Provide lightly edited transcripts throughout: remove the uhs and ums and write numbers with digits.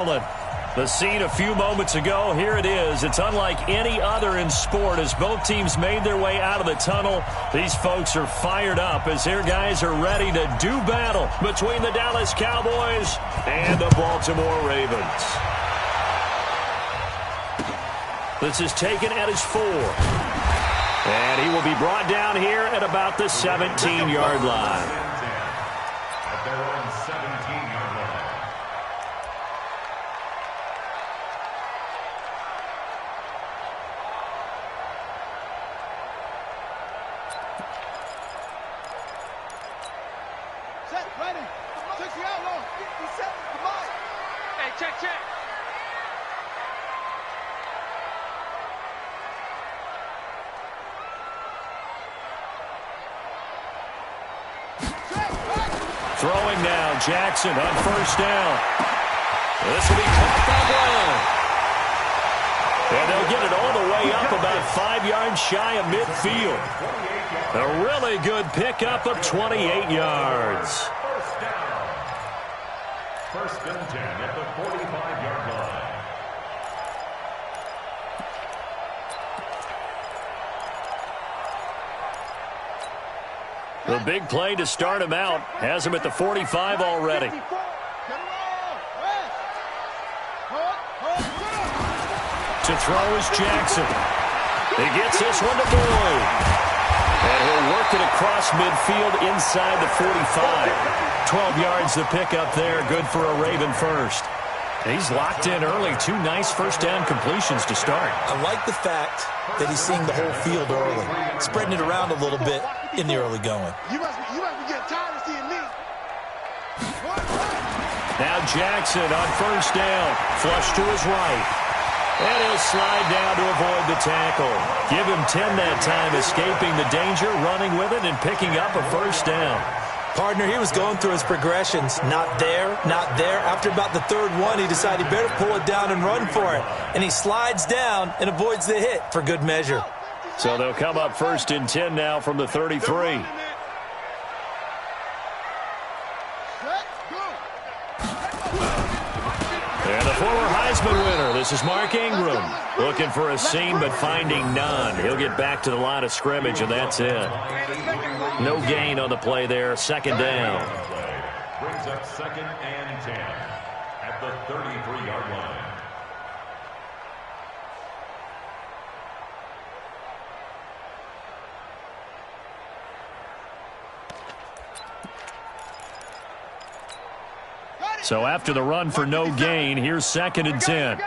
The scene a few moments ago, here it is. It's unlike any other in sport as both teams made their way out of the tunnel. These folks are fired up as their guys are ready to do battle between the Dallas Cowboys and the Baltimore Ravens. This is taken at his 4. And he will be brought down here at about the 17-yard line. Throwing now, Jackson on first down. This will be caught by Brown. And they'll get it all the way up about 5 yards shy of midfield. A really good pickup of 28 yards. First and 10 at the 45-yard line. The big play to start him out has him at the 45 already. To throw is Jackson. He gets this one to Boyd. And he'll work it across midfield inside the 45. 12 yards to pick up there. Good for a Raven first. He's locked in early. 2 nice first down completions to start. I like the fact that he's seeing the whole field early, spreading it around a little bit in the early going. You must be getting tired of seeing me. Now Jackson on first down. Flush to his right. And he'll slide down to avoid the tackle. Give him 10 that time, escaping the danger, running with it, and picking up a first down. Partner, he was going through his progressions. Not there, not there. After about the third one, he decided he better pull it down and run for it. And he slides down and avoids the hit for good measure. So they'll come up first and 10 now from the 33. And the former Heisman winner, this is Mark Ingram. Looking for a seam but finding none. He'll get back to the line of scrimmage, and that's it. No gain on the play there. Second down. Brings up second and 10 at the 33-yard line. So after the run for no gain, here's second and 10.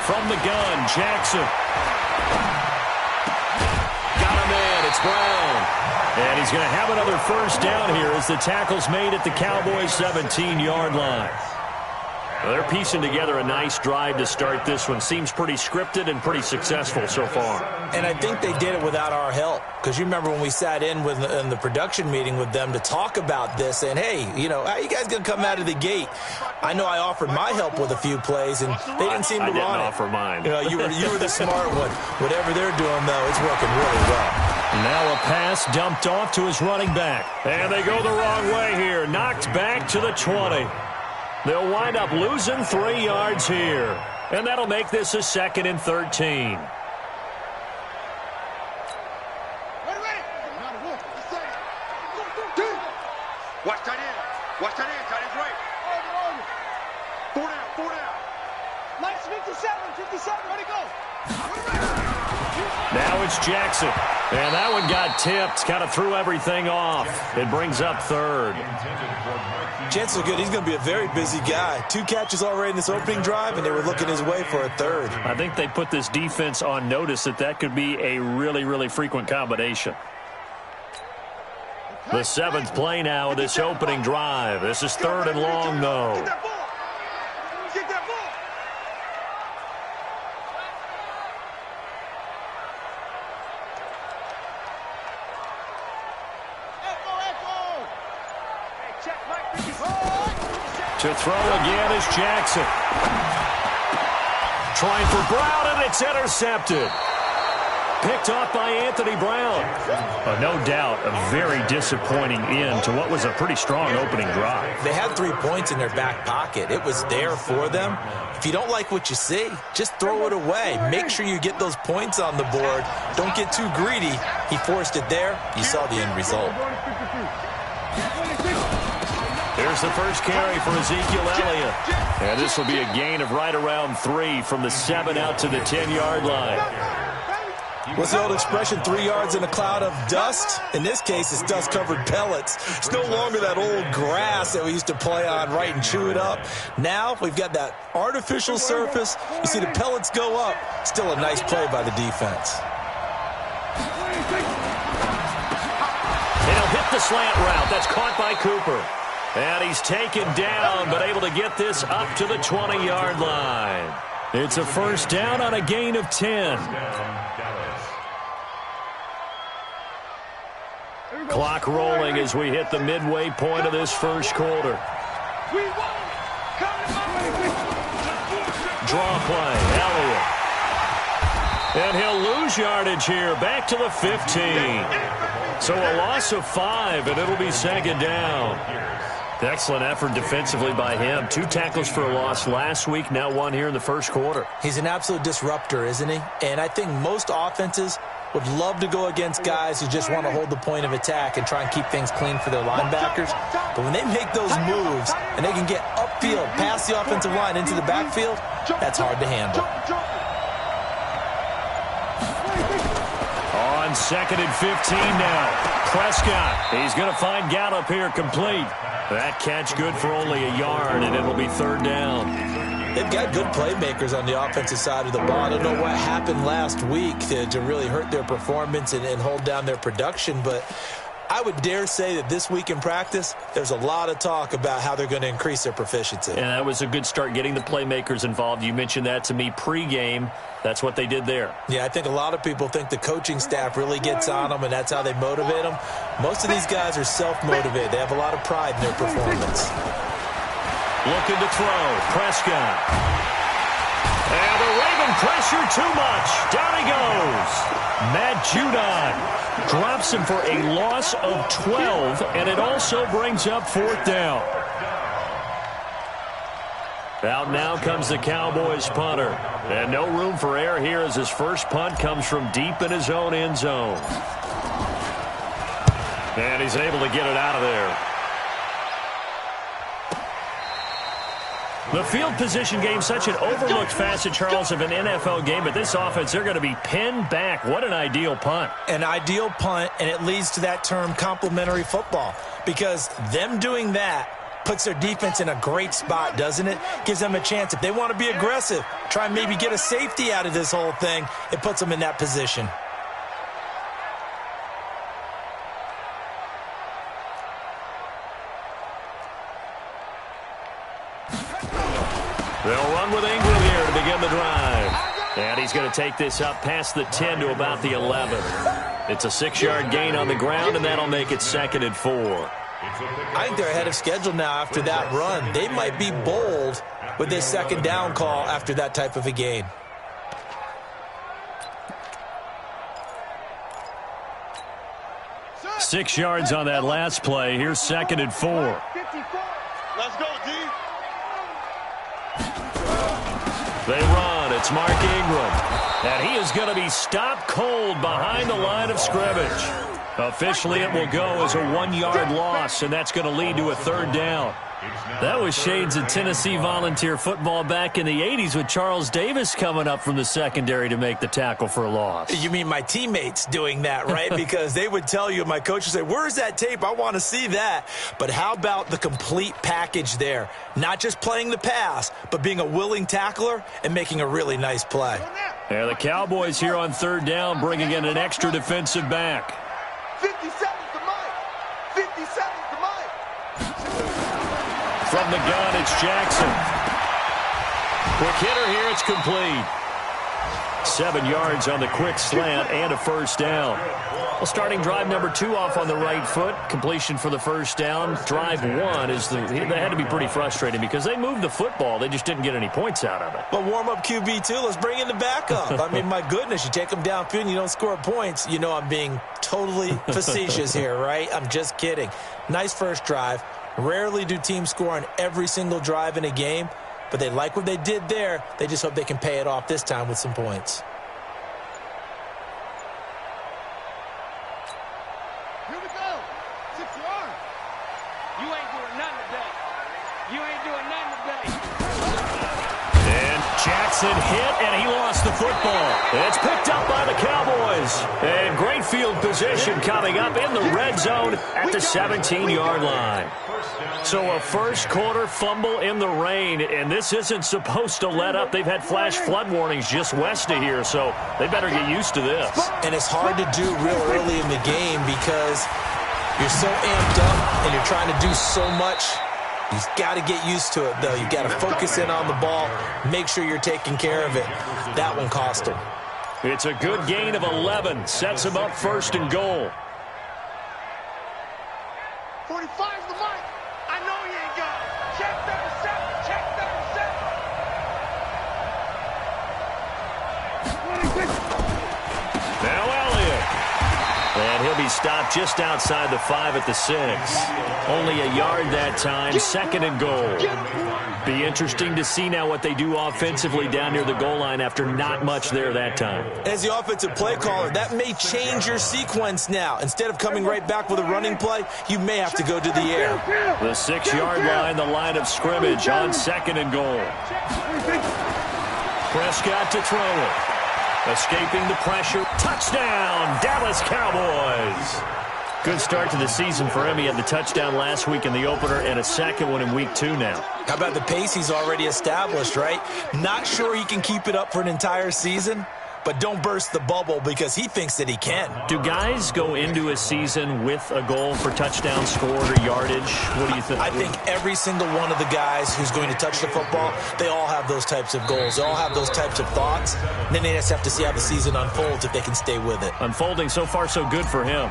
From the gun, Jackson. Got a man, it's Brown. And he's going to have another first down here as the tackle's made at the Cowboys' 17-yard line. Well, they're piecing together a nice drive to start this one. Seems pretty scripted and pretty successful so far. And I think they did it without our help. Because you remember when we sat in the production meeting with them to talk about this, and hey, you know, how are you guys going to come out of the gate? I know I offered my help with a few plays, and they didn't seem to run it. I didn't offer mine. You know, you were the smart one. Whatever they're doing, though, it's working really well. Now a pass dumped off to his running back. And they go the wrong way here. Knocked back to the 20. They'll wind up losing 3 yards here. And that'll make this a second and 13. Watch tight end. Watch tight end. Tight end's right. 4 down. Nice 57. Ready to go. Now it's Jackson. And that one got tipped. Kind of threw everything off. It brings up third. Chances are good he's going to be a very busy guy. 2 catches already in this opening drive, and they were looking his way for a third. I think they put this defense on notice that could be a really, really frequent combination. The 7th play now of this opening drive. This is third and long, though. Get that ball. To throw again is Jackson. Trying for Brown, and it's intercepted. picked off by Anthony Brown. No doubt a very disappointing end to what was a pretty strong opening drive. They had 3 points in their back pocket. It was there for them. If you don't like what you see, just throw it away. Make sure you get those points on the board. Don't get too greedy. He forced it there. You saw the end result. Here's the first carry for Ezekiel Elliott. And this will be a gain of right around 3 from the 7 out to the 10-yard line. What's the old expression, 3 yards in a cloud of dust? In this case, it's dust-covered pellets. It's no longer that old grass that we used to play on, right, and chew it up. Now we've got that artificial surface. You see the pellets go up. Still a nice play by the defense. And he'll hit the slant route. That's caught by Cooper. And he's taken down, but able to get this up to the 20-yard line. It's a first down on a gain of 10. Clock rolling as we hit the midway point of this first quarter. Draw play, Elliott. And he'll lose yardage here, back to the 15. So a loss of 5, and it'll be second down. Excellent effort defensively by him. 2 tackles for a loss last week, now 1 here in the first quarter. He's an absolute disruptor, isn't he? And I think most offenses would love to go against guys who just want to hold the point of attack and try and keep things clean for their linebackers. But when they make those moves and they can get upfield, past the offensive line into the backfield, that's hard to handle. On 2nd and 15 now. Prescott, he's going to find Gallup here complete. That catch good for only a yard, and it'll be third down. They've got good playmakers on the offensive side of the ball. I don't know what happened last week to really hurt their performance and hold down their production, but I would dare say that this week in practice, there's a lot of talk about how they're going to increase their proficiency. And that was a good start getting the playmakers involved. You mentioned that to me pregame. That's what they did there. Yeah, I think a lot of people think the coaching staff really gets on them, and that's how they motivate them. Most of these guys are self-motivated. They have a lot of pride in their performance. Looking to throw. Prescott. And the Raven pressure too much. Down he goes. Matt Judon drops him for a loss of 12, and it also brings up 4th down. Out now comes the Cowboys punter. And no room for error here as his first punt comes from deep in his own end zone. And he's able to get it out of there. The field position game, such an overlooked facet, Charles, of an NFL game. But this offense, they're going to be pinned back. What an ideal punt. An ideal punt, and it leads to that term complementary football. Because them doing that puts their defense in a great spot, doesn't it? Gives them a chance. If they want to be aggressive, try and maybe get a safety out of this whole thing, it puts them in that position. They'll run with Ingram here to begin the drive. And he's going to take this up past the 10 to about the 11. It's a 6-yard gain on the ground, and that'll make it 2nd and 4. I think they're ahead of schedule now after that run. They might be bold with this second down call after that type of a gain. Six yards on that last play. Here's 2nd and 4. Let's go, D. They run. It's Mark Ingram. And he is going to be stopped cold behind the line of scrimmage. Officially, it will go as a 1-yard loss, and that's going to lead to a 3rd down. That was shades of Tennessee volunteer football back in the 80s with Charles Davis coming up from the secondary to make the tackle for a loss. You mean my teammates doing that, right? Because they would tell you, my coach would say, where's that tape? I want to see that. But how about the complete package there? Not just playing the pass, but being a willing tackler and making a really nice play. Yeah, the Cowboys here on 3rd down bringing in an extra defensive back. 57's the mic. 57's the mic. From the gun, it's Jackson. Quick hitter here, it's complete. 7 yards on the quick slant and a first down. Well, starting drive number 2 off on the right foot. Completion for the first down. Drive 1 that had to be pretty frustrating because they moved the football. They just didn't get any points out of it. But warm-up QB, too. Let's bring in the backup. I mean, my goodness, you take them downfield and you don't score points. You know I'm being totally facetious here, right? I'm just kidding. Nice first drive. Rarely do teams score on every single drive in a game, but they like what they did there. They just hope they can pay it off this time with some points. Here we go. 6 yards. You ain't doing nothing today. You ain't doing nothing today. And Jackson hit, and he lost the football. It's picked up by the Cowboys. And great field position coming up in the red zone at the 17-yard line. So a first-quarter fumble in the rain, and this isn't supposed to let up. They've had flash flood warnings just west of here, so they better get used to this. And it's hard to do real early in the game because you're so amped up and you're trying to do so much. You've got to get used to it, though. You've got to focus in on the ball, make sure you're taking care of it. That one cost him. It's a good gain of 11. Sets him up first and goal. 45's the mark. I know he ain't got it. Check 37. Check 37. Now Elliott. And he'll be stopped just outside the 5 at the 6. Only a yard that time, second and goal. Be interesting to see now what they do offensively down near the goal line after not much there that time. As the offensive play caller, that may change your sequence now. Instead of coming right back with a running play, you may have to go to the air. The 6-yard line, the line of scrimmage on second and goal. Prescott to throw it. Escaping the pressure. Touchdown, Dallas Cowboys. Good start to the season for him. He had the touchdown last week in the opener and a second one in week 2 now. How about the pace he's already established, right? Not sure he can keep it up for an entire season, but don't burst the bubble because he thinks that he can. Do guys go into a season with a goal for touchdown scored or yardage? What do you think? I think every single one of the guys who's going to touch the football, they all have those types of goals. They all have those types of thoughts. And then they just have to see how the season unfolds if they can stay with it. Unfolding so far so good for him.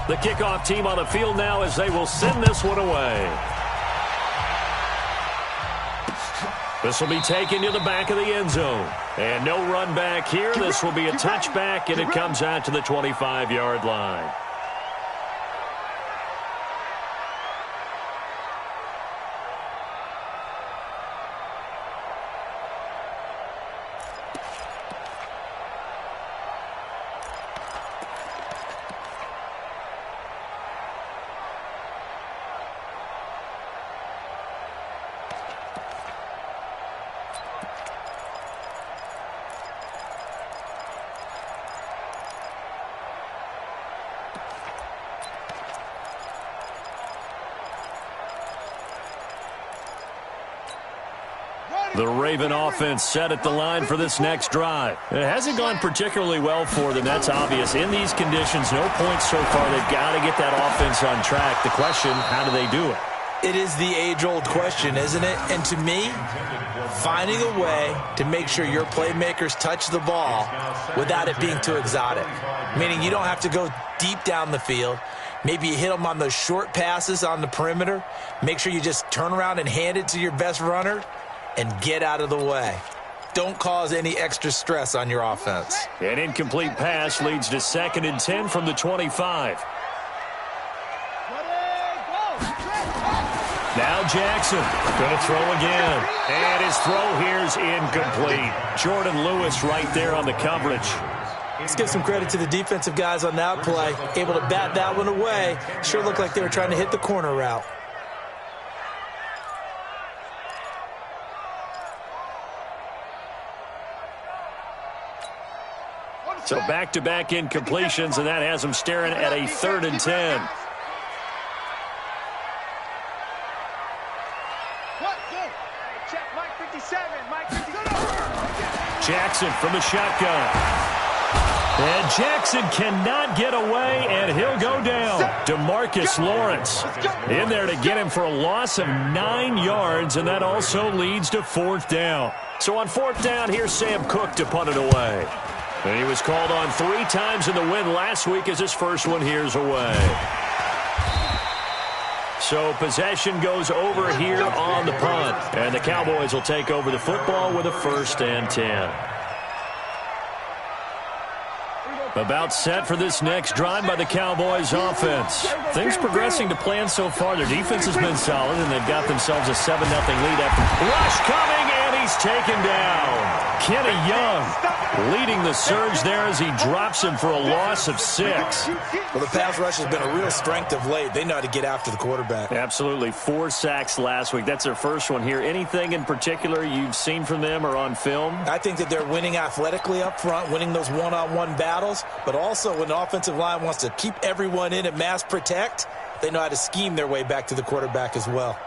The kickoff team on the field now as they will send this one away. This will be taken to the back of the end zone. And no run back here. This will be a touchback, and it comes out to the 25-yard line. The Raven offense set at the line for this next drive. It hasn't gone particularly well for them. That's obvious. In these conditions, no points so far. They've got to get that offense on track. The question, how do they do it? It is the age-old question, isn't it? And to me, finding a way to make sure your playmakers touch the ball without it being too exotic. Meaning you don't have to go deep down the field. Maybe you hit them on those short passes on the perimeter. Make sure you just turn around and hand it to your best runner and get out of the way. Don't cause any extra stress on your offense. An incomplete pass leads to 2nd and 10 from the 25. Now Jackson going to throw again. And his throw here is incomplete. Jordan Lewis right there on the coverage. Let's give some credit to the defensive guys on that play. Able to bat that one away. Sure looked like they were trying to hit the corner route. So back-to-back incompletions, and that has them staring at a 3rd and 10. Check Mike 57. Mike 57. Jackson from the shotgun. And Jackson Jackson cannot get away, and he'll go down. DeMarcus Lawrence in there to get him for a loss of 9 yards, and that also leads to 4th down. So on 4th down, here's Sam Cook to punt it away. And he was called on 3 times in the win last week as his first one here's away. So possession goes over here on the punt, and the Cowboys will take over the football with a 1st and 10. About set for this next drive by the Cowboys offense. Things progressing to plan so far. Their defense has been solid, and they've got themselves a 7-0 lead after rush coming, and he's taken down. Kenny Young leading the surge there as he drops him for a loss of 6. Well, the pass rush has been a real strength of late. They know how to get after the quarterback. Absolutely. 4 sacks last week. That's their first one here. Anything in particular you've seen from them or on film? I think that they're winning athletically up front, winning those one-on-one battles, but also when the offensive line wants to keep everyone in and mass protect, they know how to scheme their way back to the quarterback as well.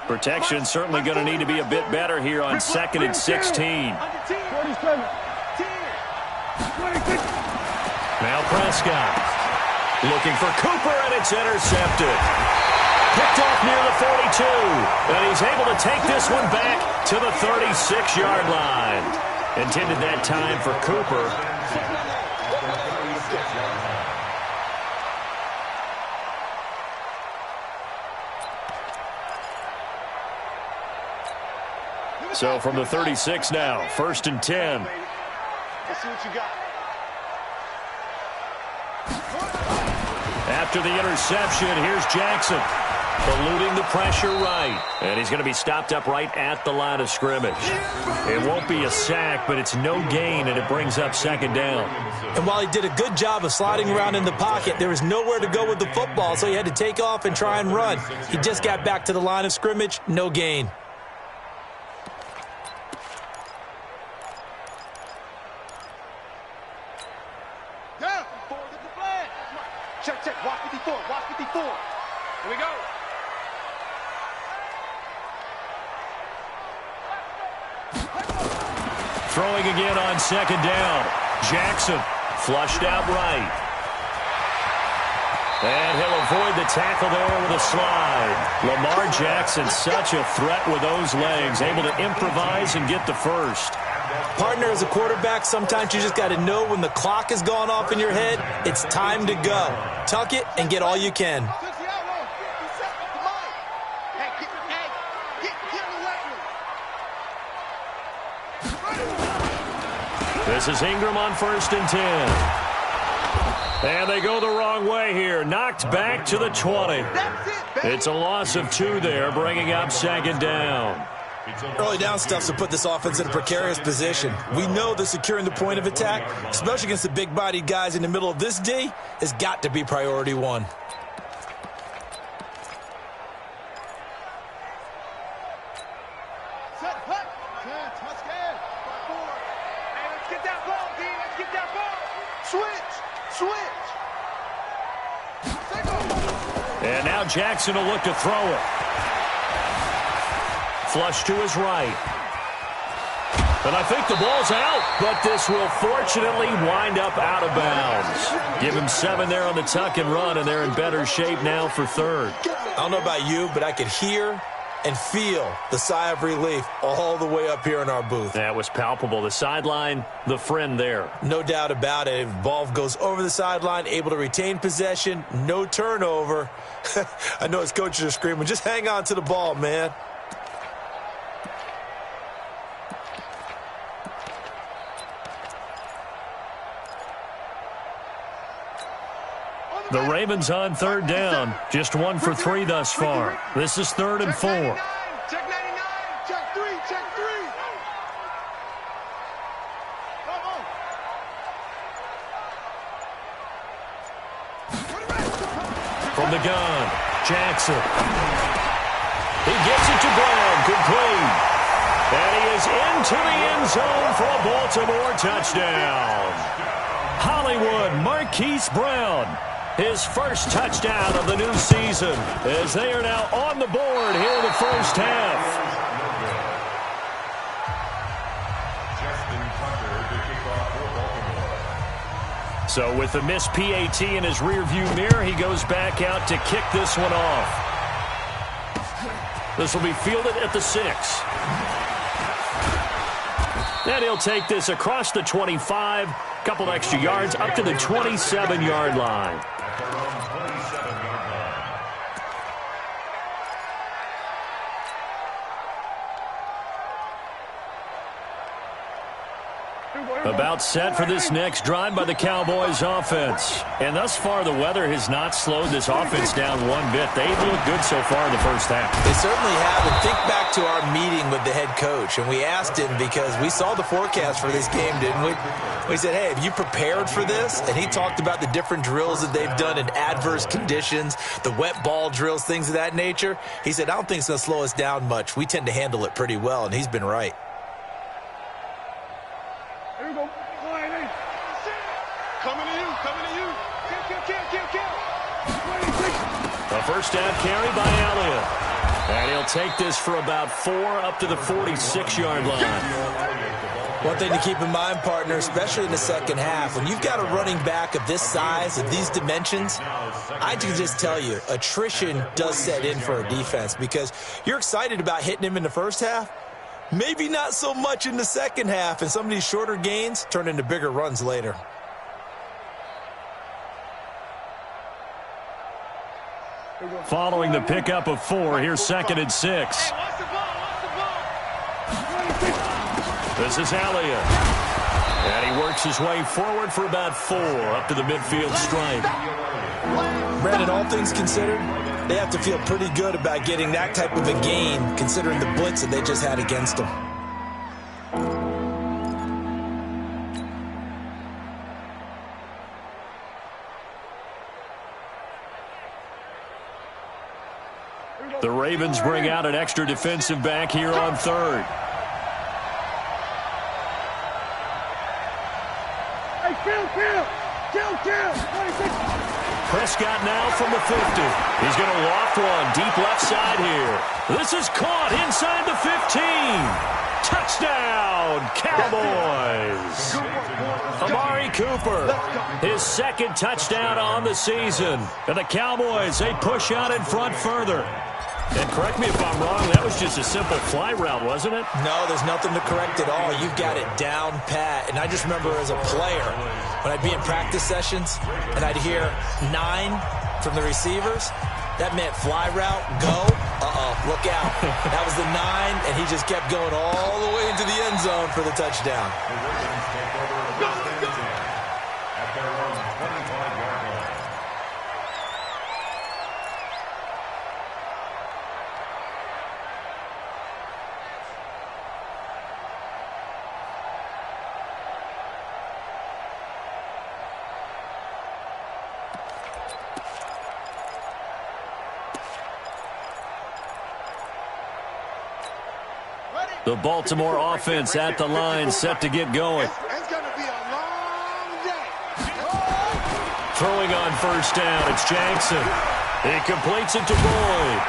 Protection certainly going to need to be a bit better here on 2nd and 16. Now Prescott looking for Cooper, and it's intercepted. Picked off near the 42, and he's able to take this one back to the 36-yard line. Intended that time for Cooper. So from the 36 now, 1st and 10. Let's see what you got. After the interception, here's Jackson. Eluding the pressure right. And he's going to be stopped up right at the line of scrimmage. It won't be a sack, but it's no gain, and it brings up 2nd down. And while he did a good job of sliding around in the pocket, there was nowhere to go with the football, so he had to take off and try and run. He just got back to the line of scrimmage, no gain. Check. Watch 54. Watch 54. Here we go. Throwing again on 2nd down. Jackson flushed out right. And he'll avoid the tackle there with a slide. Lamar Jackson, such a threat with those legs, able to improvise and get the first. Partner, as a quarterback, sometimes you just got to know when the clock has gone off in your head, it's time to go. Tuck it and get all you can. This is Ingram on 1st and 10. And they go the wrong way here. Knocked back to the 20. It's a loss of 2 there, bringing up 2nd down. Early down stuff's to put this offense in a precarious position. We know that securing the point of attack, especially against the big-bodied guys in the middle of this D, has got to be priority 1. And now Jackson will look to throw it. Flush to his right. And I think the ball's out, but this will fortunately wind up out of bounds. Give him 7 there on the tuck and run, and they're in better shape now for 3rd. I don't know about you, but I could hear and feel the sigh of relief all the way up here in our booth. That was palpable. The sideline, the friend there. No doubt about it. If ball goes over the sideline, able to retain possession, no turnover. I know his coaches are screaming, just hang on to the ball, man. The Ravens on 3rd down. Just 1 for 3 thus far. This is 3rd and 4. Check 99. Check 3. Check 3. Come on. From the gun, Jackson. He gets it to Brown, complete. And he is into the end zone for a Baltimore touchdown. Hollywood Marquise Brown, his first touchdown of the new season, as they are now on the board here in the first half. So with the missed PAT in his rearview mirror, he goes back out to kick this one off. This will be fielded at the 6. And he'll take this across the 25, couple extra yards up to the 27-yard line. About set for this next drive by the Cowboys offense. And thus far, the weather has not slowed this offense down one bit. They've looked good so far in the first half. They certainly have. And think back to our meeting with the head coach. And we asked him because we saw the forecast for this game, didn't we? We said, hey, have you prepared for this? And he talked about the different drills that they've done in adverse conditions, the wet ball drills, things of that nature. He said, I don't think it's going to slow us down much. We tend to handle it pretty well, and he's been right. A first down carry by Elliott. And he'll take this for about 4 up to the 46-yard line. One thing to keep in mind, partner, especially in the second half, when you've got a running back of this size, of these dimensions, I can just tell you, attrition does set in for a defense because you're excited about hitting him in the first half, maybe not so much in the second half, and some of these shorter gains turn into bigger runs later. Following the pickup of 4, here's 2nd and 6. This is Elliott. And he works his way forward for about 4 up to the midfield stripe. Brandon, all things considered, they have to feel pretty good about getting that type of a gain considering the blitz that they just had against them. The Ravens bring out an extra defensive back here on 3rd. Prescott now from the 50. He's going to loft one deep left side here. This is caught inside the 15. Touchdown, Cowboys. Amari Cooper, his 2nd touchdown on the season. And the Cowboys, they push out in front further. And correct me if I'm wrong, that was just a simple fly route, wasn't it? No, there's nothing to correct at all. You've got it down pat. And I just remember as a player, when I'd be in practice sessions and I'd hear 9 from the receivers, that meant fly route, go. Look out. That was the 9, and he just kept going all the way into the end zone for the touchdown. The Baltimore offense at the line, set to get going. It's going to be a long day. Throwing on first down, it's Jackson. He completes it to Boyd.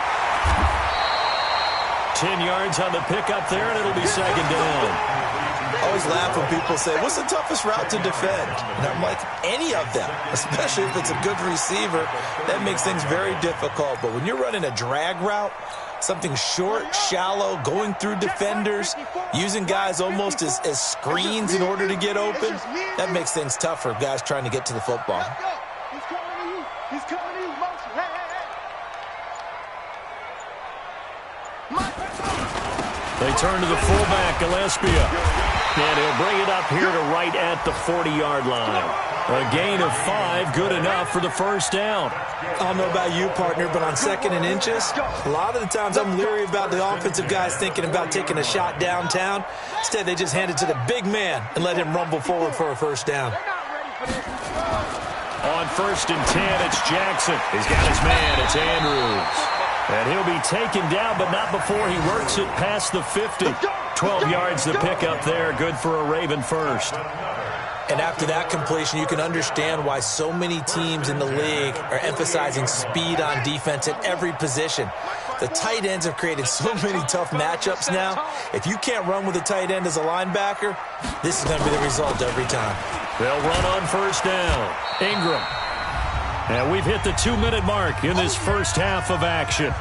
10 yards on the pickup there, and it'll be 2nd down. I always laugh when people say, what's the toughest route to defend? And I'm like, any of them, especially if it's a good receiver. That makes things very difficult. But when you're running a drag route, something short, shallow, going through defenders, using guys almost as screens in order to get open, that makes things tough for guys trying to get to the football. He's coming to you. He's coming to you. Motion. Hey. They turn to the fullback, Gillespie. And he'll bring it up here to right at the 40-yard line. A gain of 5, good enough for the first down. I don't know about you, partner, but on 2nd and inches, a lot of the times I'm leery about the offensive guys thinking about taking a shot downtown. Instead, they just hand it to the big man and let him rumble forward for a first down. On 1st and 10, it's Jackson. He's got his man. It's Andrews. And he'll be taken down, but not before he works it past the 50. 12 yards the pickup there. Good for a Raven first. And after that completion, you can understand why so many teams in the league are emphasizing speed on defense at every position. The tight ends have created so many tough matchups now. If you can't run with a tight end as a linebacker, this is going to be the result every time. They'll run on first down. Ingram. And we've hit the 2-minute mark in this first half of action.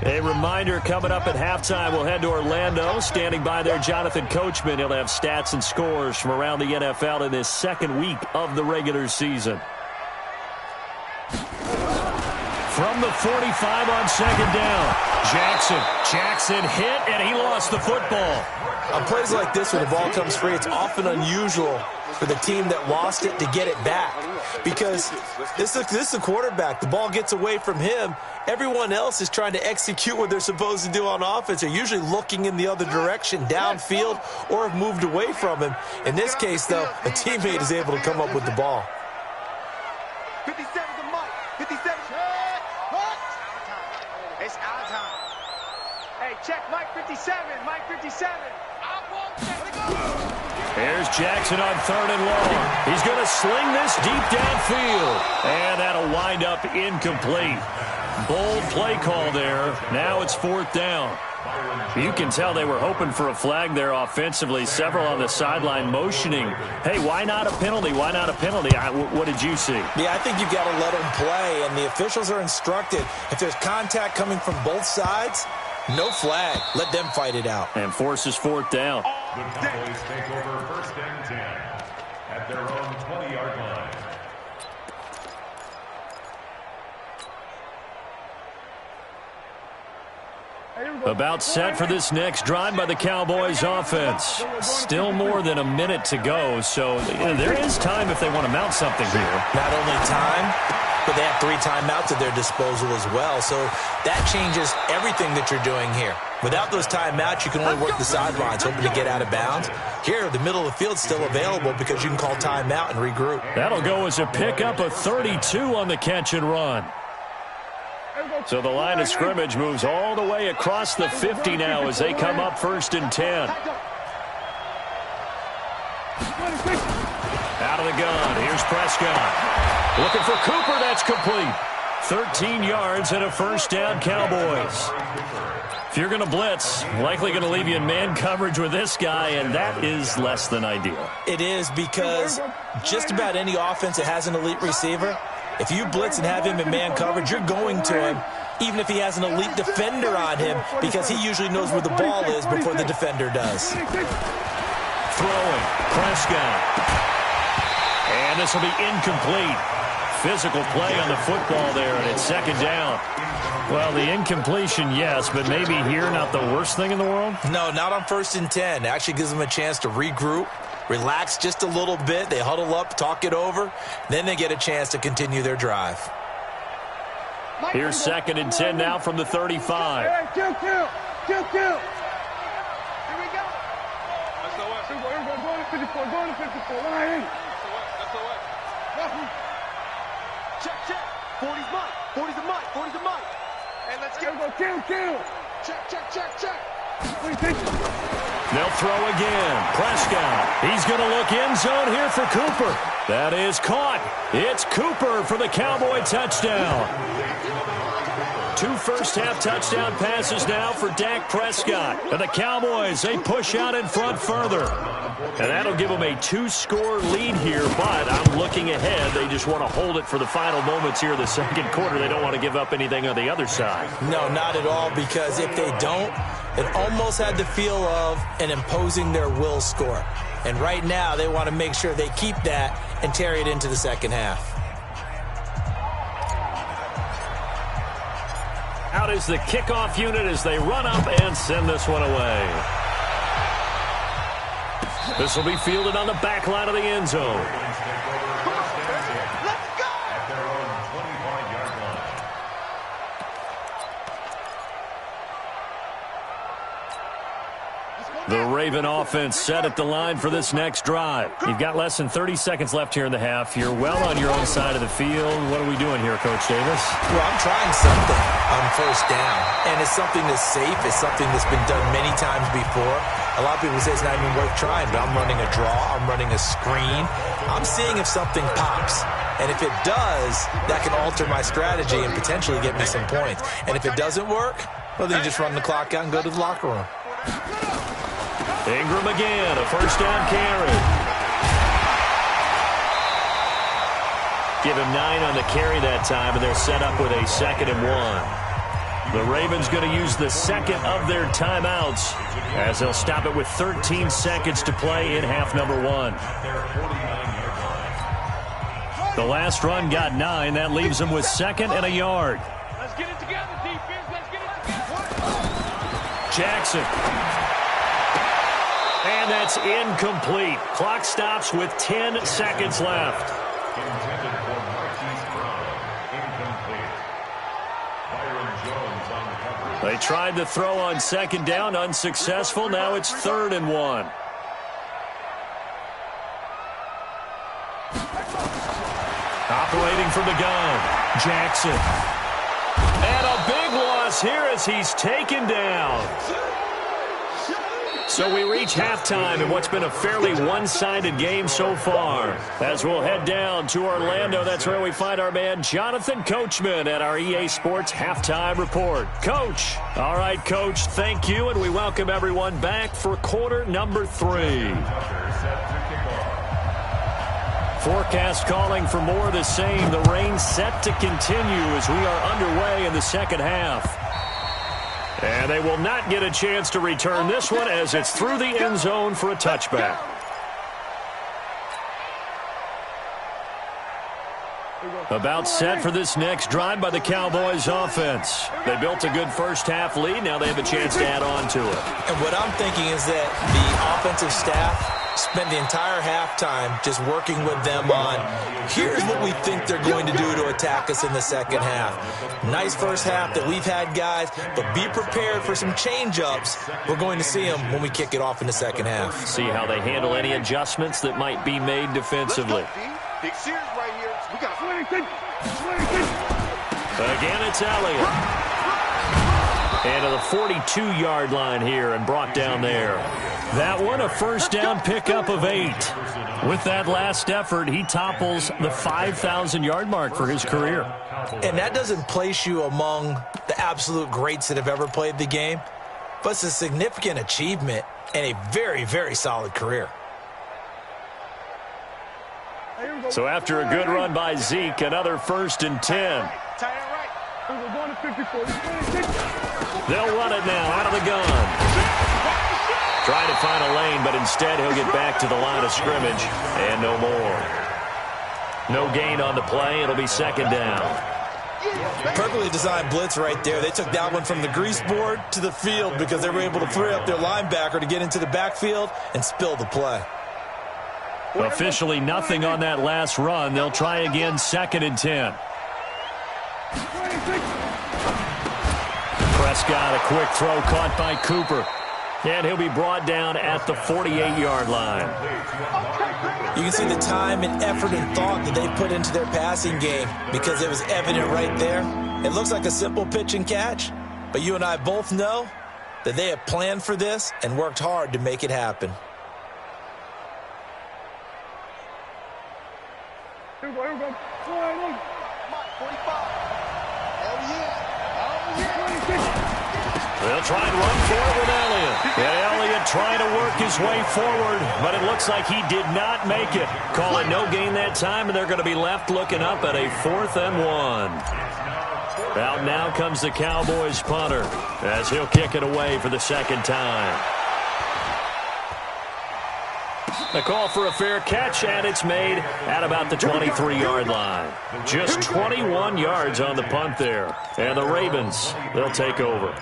A reminder, coming up at halftime, we'll head to Orlando. Standing by there, Jonathan Coachman. He'll have stats and scores from around the NFL in this second week of the regular season. From the 45 on second down. Jackson hit, and he lost the football. On plays like this, when the ball comes free, it's often unusual for the team that lost it to get it back. Because this is a quarterback. The ball gets away from him. Everyone else is trying to execute what they're supposed to do on offense. They're usually looking in the other direction, downfield, or have moved away from him. In this case, though, a teammate is able to come up with the ball. 57 to Mike. 57. It's our time. Hey, check Mike 57. Mike 57. Here's Jackson on 3rd and long. He's going to sling this deep downfield. And that'll wind up incomplete. Bold play call there. Now it's 4th down. You can tell they were hoping for a flag there offensively. Several on the sideline motioning. Hey, why not a penalty? Why not a penalty? What did you see? Yeah, I think you've got to let them play, and the officials are instructed. If there's contact coming from both sides, no flag. Let them fight it out. And forces 4th down. The Cowboys take over 1st and 10 at their own 20-yard line. About set for this next drive by the Cowboys offense. Still more than a minute to go, so there is time if they want to mount something here. Not only time, but they have 3 timeouts at their disposal as well, so that changes everything that you're doing here. Without those timeouts, you can only work the sidelines, hoping to get out of bounds. Here, the middle of the field's still available because you can call timeout and regroup. That'll go as a pickup of 32 on the catch and run. So the line of scrimmage moves all the way across the 50 now as they come up 1st and 10. Out of the gun. Here's Prescott. Looking for Cooper. That's complete. 13 yards and a 1st down, Cowboys. If you're going to blitz, likely going to leave you in man coverage with this guy, and that is less than ideal. It is, because just about any offense that has an elite receiver, if you blitz and have him in man coverage, you're going to him, even if he has an elite defender on him, because he usually knows where the ball is before the defender does. Throwing, Prescott. And this will be incomplete. Physical play on the football there, and it's 2nd down. Well, the incompletion, yes, but maybe here not the worst thing in the world? No, not on 1st and 10. It actually gives them a chance to regroup, relax just a little bit. They huddle up, talk it over. Then they get a chance to continue their drive. Here's 2nd and 10 now from the 35. Kill. Here we go. Let's go up. Go to 54. Go to 54. Ryan. Check. 40's Mike. 40's a Mike. 40's a Mike. And let's get kill. Check. They'll throw again. Prescott. He's going to look end zone here for Cooper. That is caught. It's Cooper for the Cowboy touchdown. 2 first-half touchdown passes now for Dak Prescott. And the Cowboys, they push out in front further. And that'll give them a 2-score lead here, but I'm looking ahead. They just want to hold it for the final moments here of the 2nd quarter. They don't want to give up anything on the other side. No, not at all, because if they don't, it almost had the feel of an imposing their will score. And right now, they want to make sure they keep that and carry it into the 2nd half. Out is the kickoff unit as they run up and send this one away. This will be fielded on the back line of the end zone. The Raven offense set at the line for this next drive. You've got less than 30 seconds left here in the half. You're well on your own side of the field. What are we doing here, Coach Davis? Well, I'm trying something on 1st down, and it's something that's safe. It's something that's been done many times before. A lot of people say it's not even worth trying, but I'm running a draw. I'm running a screen. I'm seeing if something pops. And if it does, that can alter my strategy and potentially get me some points. And if it doesn't work, well, then you just run the clock out and go to the locker room. Ingram again, a first down carry. Give him 9 on the carry that time, and they're set up with a 2nd and 1. The Ravens going to use the second of their timeouts as they'll stop it with 13 seconds to play in half number 1. The last run got 9. That leaves them with 2nd and a yard. Let's get it together, defense. Let's get it together. Jackson. And that's incomplete. Clock stops with 10 seconds left. Intended for Marquise Brown. Incomplete. Byron Jones on the coverage. They tried to throw on 2nd down, unsuccessful. Now it's 3rd and 1. Operating from the gun, Jackson. And a big loss here as he's taken down. So we reach halftime in what's been a fairly one-sided game so far. As we'll head down to Orlando, that's where we find our man Jonathan Coachman at our EA Sports Halftime Report. Coach. All right, Coach, thank you, and we welcome everyone back for quarter number 3. Forecast calling for more of the same. The rain set to continue as we are underway in the second half. And they will not get a chance to return this one as it's through the end zone for a touchback. About set for this next drive by the Cowboys offense. They built a good first half lead. Now they have a chance to add on to it. And what I'm thinking is that the offensive staff spent the entire halftime just working with them on, here's what we think they're going to do to attack us in the second half. Nice first half that we've had, guys, but be prepared for some change-ups. We're going to see them when we kick it off in the second half. See how they handle any adjustments that might be made defensively. Big series right here. We got 20. Again, it's Elliott. And to the 42-yard line here and brought down there. That one, a first down pickup of 8. With that last effort, he topples the 5,000-yard mark for his career. And that doesn't place you among the absolute greats that have ever played the game, but it's a significant achievement and a very, very solid career. So after a good run by Zeke, another 1st and 10. They'll run it now out of the gun. Trying to find a lane, but instead he'll get back to the line of scrimmage and no more. No gain on the play. It'll be 2nd down. Perfectly designed blitz right there. They took that one from the grease board to the field because they were able to free up their linebacker to get into the backfield and spill the play. Officially nothing on that last run. They'll try again, 2nd and 10. Prescott, a quick throw caught by Cooper. And he'll be brought down at the 48-yard line. You can see the time and effort and thought that they put into their passing game because it was evident right there. It looks like a simple pitch and catch, but you and I both know that they have planned for this and worked hard to make it happen. Here we go. 45. Hell yeah. They'll try and run for it with Elliott. And Elliott trying to work his way forward, but it looks like he did not make it. Call it no gain that time, and they're going to be left looking up at a 4th and 1. Out now comes the Cowboys punter as he'll kick it away for the 2nd time. The call for a fair catch, and it's made at about the 23-yard line. Just 21 yards on the punt there. And the Ravens, they'll take over.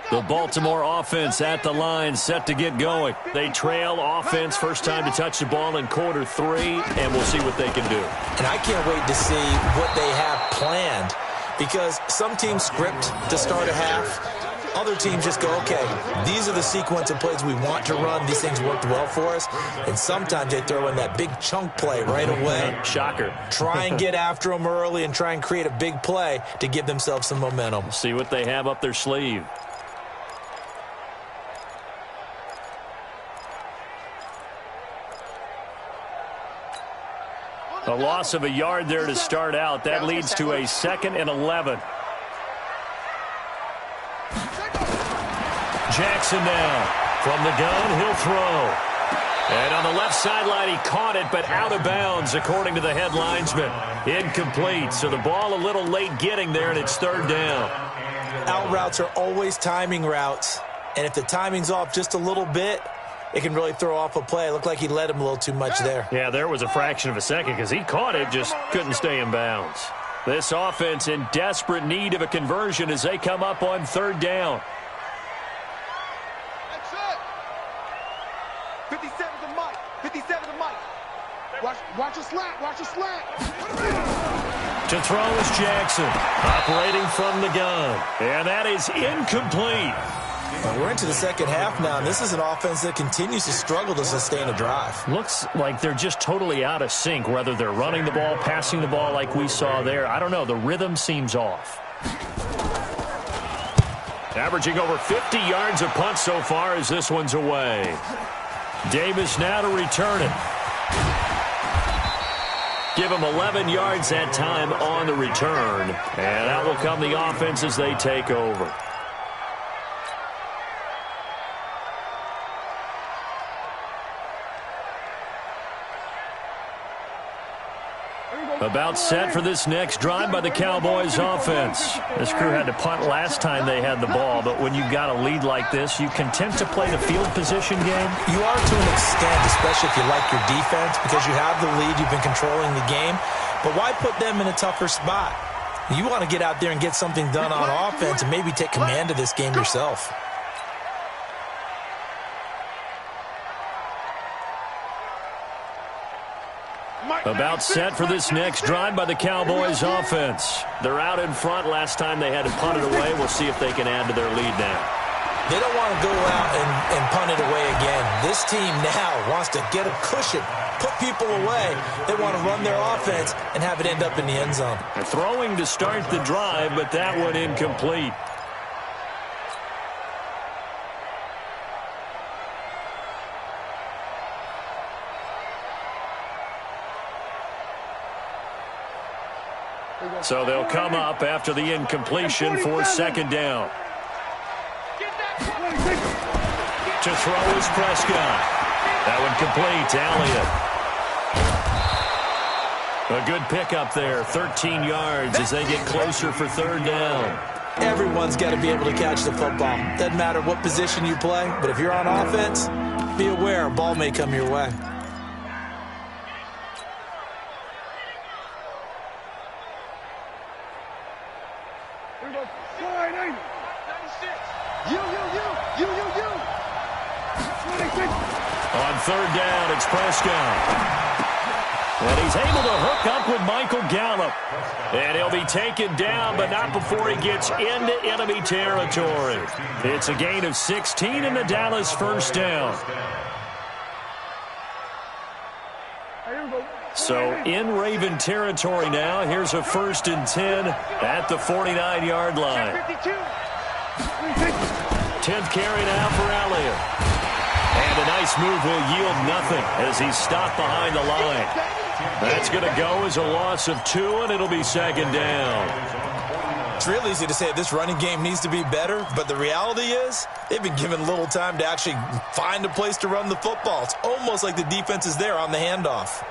The Baltimore offense at the line, set to get going. They trail offense, first time to touch the ball in quarter 3, and we'll see what they can do. And I can't wait to see what they have planned, because some teams script to start a half, Other teams just go, okay, these are the sequence of plays we want to run. These things worked well for us. And sometimes they throw in that big chunk play right away. Shocker. Try and get after them early and try and create a big play to give themselves some momentum. See what they have up their sleeve. A loss of a yard there to start out. That leads to a 2nd and 11. Jackson now. From the gun, he'll throw. And on the left sideline, he caught it, but out of bounds, according to the head linesman. Incomplete. So the ball a little late getting there, and it's 3rd down. Out routes are always timing routes. And if the timing's off just a little bit, it can really throw off a play. It looked like he led him a little too much there. Yeah, there was a fraction of a second because he caught it, just couldn't stay in bounds. This offense in desperate need of a conversion as they come up on 3rd down. That's it. 57 to Mike. 57 to Mike. Watch a slant. Watch a slant. To throw is Jackson, operating from the gun. And that is incomplete. Well, we're into the second half now, and this is an offense that continues to struggle to sustain a drive. Looks like they're just totally out of sync, whether they're running the ball, passing the ball like we saw there. I don't know. The rhythm seems off. Averaging over 50 yards a punt so far as this one's away. Davis now to return it. Give him 11 yards that time on the return. And out will come the offense as they take over. About set for this next drive by the Cowboys offense. This crew had to punt last time they had the ball, but when you've got a lead like this, you content to play the field position game? You are to an extent, especially if you like your defense, because you have the lead, you've been controlling the game. But why put them in a tougher spot? You want to get out there and get something done on offense and maybe take command of this game yourself. About set for this next drive by the Cowboys offense. They're out in front. Last time they had to punt it away. We'll see if they can add to their lead now. They don't want to go out and punt it away again. This team now wants to get a cushion, put people away. They want to run their offense and have it end up in the end zone. They're throwing to start the drive, but that one incomplete. So they'll come up after the incompletion for 2nd down. To throw is Prescott. That one complete. Elliott. A good pickup there. 13 yards as they get closer for 3rd down. Everyone's got to be able to catch the football. Doesn't matter what position you play, but if you're on offense, be aware a ball may come your way. On 3rd down, it's Prescott. And he's able to hook up with Michael Gallup. And he'll be taken down, but not before he gets into enemy territory. It's a gain of 16 in the Dallas 1st down. So in Raven territory now. Here's a 1st and 10 at the 49-yard line. 10th carry now for Elliott. And a nice move will yield nothing as he's stopped behind the line. That's going to go as a loss of 2, and it'll be 2nd down. It's real easy to say this running game needs to be better, but the reality is they've been given little time to actually find a place to run the football. It's almost like the defense is there on the handoff.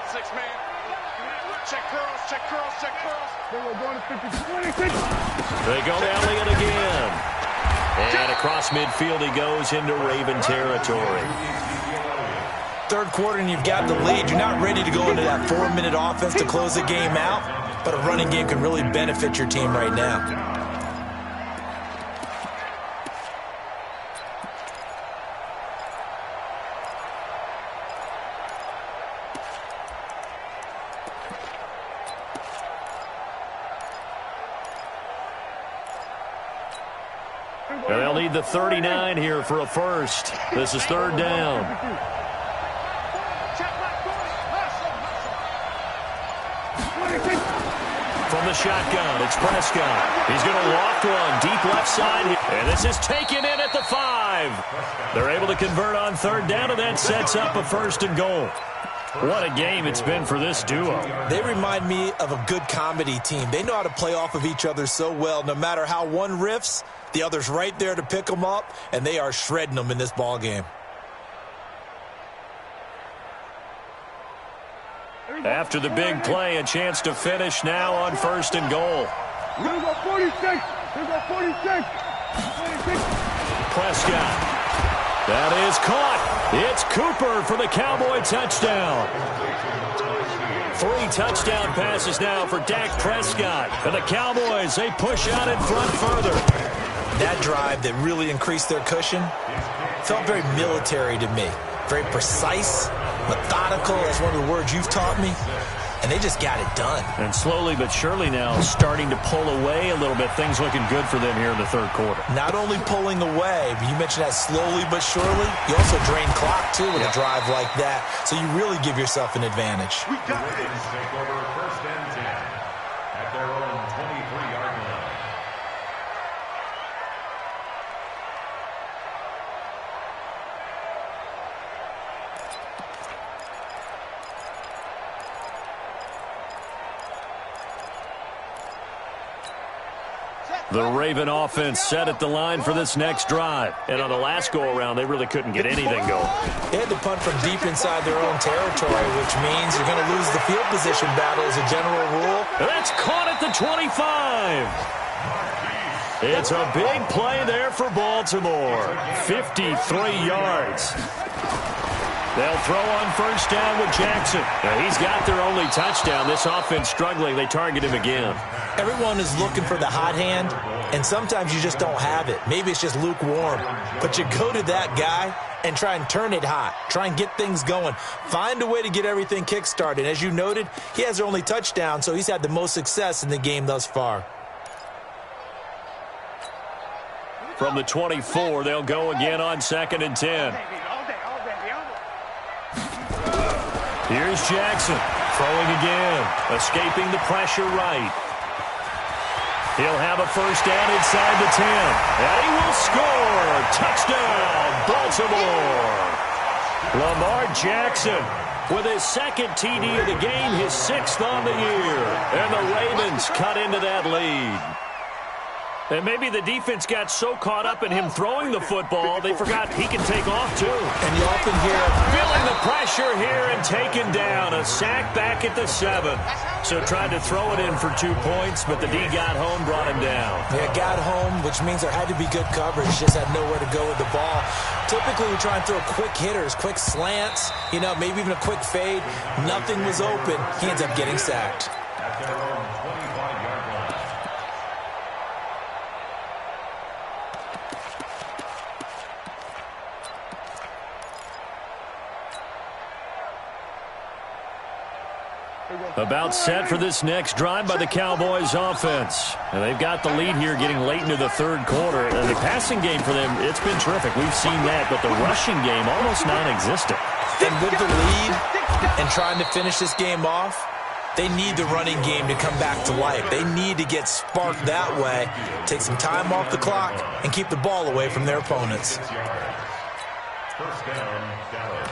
6-man. Check curls, check curls, check curls. They go to Elliott again. And across midfield he goes into Raven territory. 3rd quarter and you've got the lead. You're not ready to go into that 4-minute offense to close the game out, but a running game can really benefit your team right now. And they'll need the 39 here for a first. This is third down. From the shotgun, it's Prescott. He's going to loft one deep left side. And this is taken in at the 5. They're able to convert on third down, and that sets up a first and goal. What a game it's been for this duo. They remind me of a good comedy team. They know how to play off of each other so well. No matter how one riffs, the other's right there to pick them up, and they are shredding them in this ball game. After the big play, a chance to finish now on first and goal. Here we go, 46. Here we go, 46. Prescott. That is caught. It's Cooper for the Cowboy touchdown. 3 touchdown passes now for Dak Prescott. And the Cowboys, they push out in front further. That drive that really increased their cushion felt very military to me. Very precise, methodical. That's one of the words you've taught me. And they just got it done. And slowly but surely now starting to pull away a little bit. Things looking good for them here in the third quarter. Not only pulling away, but you mentioned that slowly but surely. You also drain clock, too, with a drive like that. So you really give yourself an advantage. We got it. Take over first and 10 at their own 23-yard line. The Raven offense set at the line for this next drive. And on the last go-around, they really couldn't get anything going. They had to punt from deep inside their own territory, which means you're going to lose the field position battle as a general rule. That's caught at the 25. It's a big play there for Baltimore. 53 yards. They'll throw on first down with Jackson. Now, he's got their only touchdown. This offense struggling. They target him again. Everyone is looking for the hot hand, and sometimes you just don't have it. Maybe it's just lukewarm. But you go to that guy and try and turn it hot. Try and get things going. Find a way to get everything kick-started. As you noted, he has their only touchdown, so he's had the most success in the game thus far. From the 24, they'll go again on second and 10. Here's Jackson, throwing again, escaping the pressure right. He'll have a first down inside the 10, and he will score. Touchdown, Baltimore. Lamar Jackson with his second TD of the game, his 6th on the year. And the Ravens cut into that lead. And maybe the defense got so caught up in him throwing the football, they forgot he can take off, too. And you often hear feeling the pressure here and taken down. A sack back at the 7. So tried to throw it in for 2 points, but the D got home, brought him down. Yeah, got home, which means there had to be good coverage. Just had nowhere to go with the ball. Typically, we try and throw quick hitters, quick slants, maybe even a quick fade. Nothing was open. He ends up getting sacked. At their own 25-yard line. About set for this next drive by the Cowboys offense. And they've got the lead here getting late into the third quarter. And the passing game for them, it's been terrific. We've seen that, but the rushing game almost non-existent. And with the lead and trying to finish this game off, they need the running game to come back to life. They need to get sparked that way, take some time off the clock, and keep the ball away from their opponents. First down, Dallas.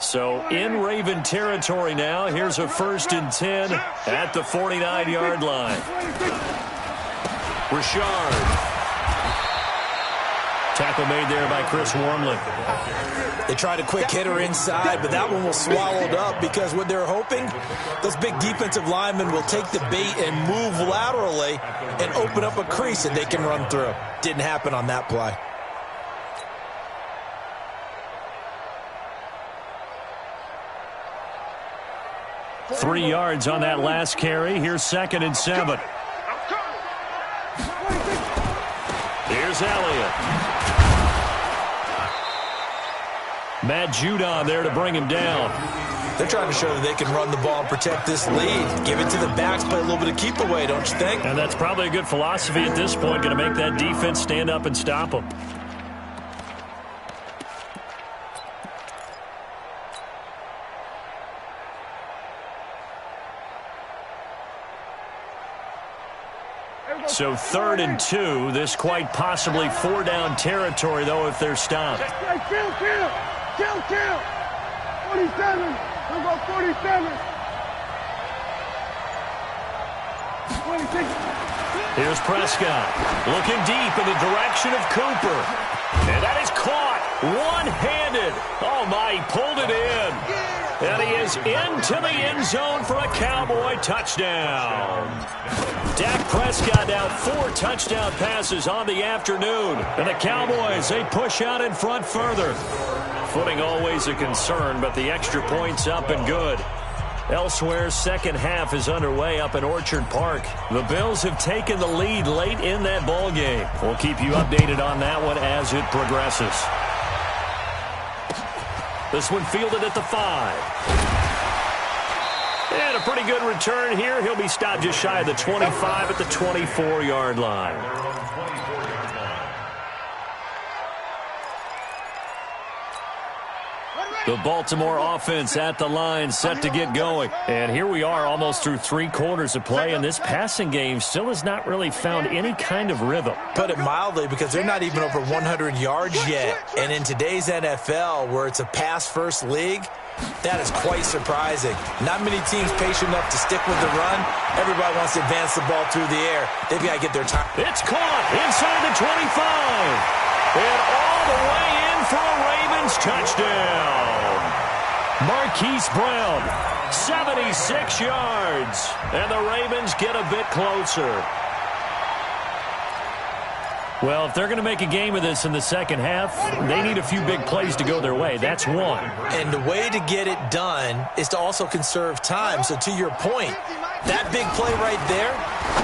So in Raven territory now. Here's a first and 10 at the 49-yard line. Richard. Tackle made there by Chris Wormley. They tried a quick hitter inside, but that one was swallowed up because what they're hoping, those big defensive linemen will take the bait and move laterally and open up a crease that they can run through. Didn't happen on that play. Three yards on that last carry. Here's second and 7. Here's Elliott. Matt Judon there to bring him down. They're trying to show that they can run the ball and protect this lead. Give it to the backs, play a little bit of keep away, don't you think? And that's probably a good philosophy at this point, going to make that defense stand up and stop them. So 3rd and 2. This quite possibly 4-down territory, though, if they're stopped. Kill. 47. We'll go 47. 26. Here's Prescott looking deep in the direction of Cooper. And that is caught one-handed. Oh, my, he pulled it in. And he is into the end zone for a Cowboy touchdown. Dak Prescott now 4 touchdown passes on the afternoon. And the Cowboys, they push out in front further. Footing always a concern, but the extra point's up and good. Elsewhere, second half is underway up in Orchard Park. The Bills have taken the lead late in that ball game. We'll keep you updated on that one as it progresses. This one fielded at the 5. And a pretty good return here. He'll be stopped just shy of the 25 at the 24-yard line. The Baltimore offense at the line, set to get going. And here we are almost through 3 quarters of play, and this passing game still has not really found any kind of rhythm. Put it mildly, because they're not even over 100 yards yet. And in today's NFL, where it's a pass-first league, that is quite surprising. Not many teams patient enough to stick with the run. Everybody wants to advance the ball through the air. They've got to get their time. It's caught inside the 25. And all the way in for a Ravens touchdown. Marquise Brown, 76 yards. And the Ravens get a bit closer. Well, if they're going to make a game of this in the second half, they need a few big plays to go their way. That's one. And the way to get it done is to also conserve time. So to your point, that big play right there,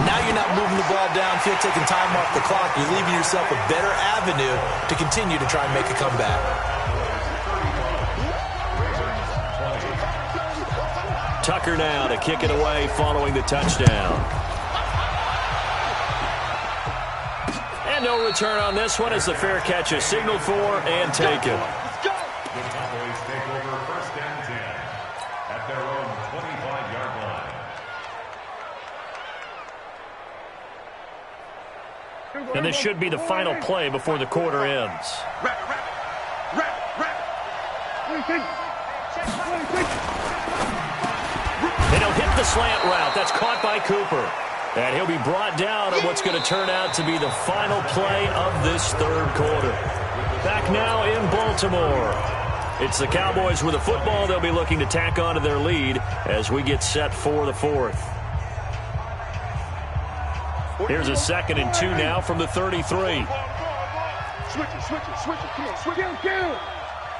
now you're not moving the ball downfield, taking time off the clock. You're leaving yourself a better avenue to continue to try and make a comeback. Tucker now to kick it away following the touchdown. And no return on this one as the fair catch is signaled for and taken. The Cowboys take over 1st and 10 at their own 25-yard line. And this should be the final play before the quarter ends. And he'll hit the slant route. That's caught by Cooper. And he'll be brought down on what's going to turn out to be the final play of this 3rd quarter. Back now in Baltimore. It's the Cowboys with the football. They'll be looking to tack on to their lead as we get set for the 4th. Here's a 2nd and 2 now from the 33. Switch it. Come on, switch it. Kill.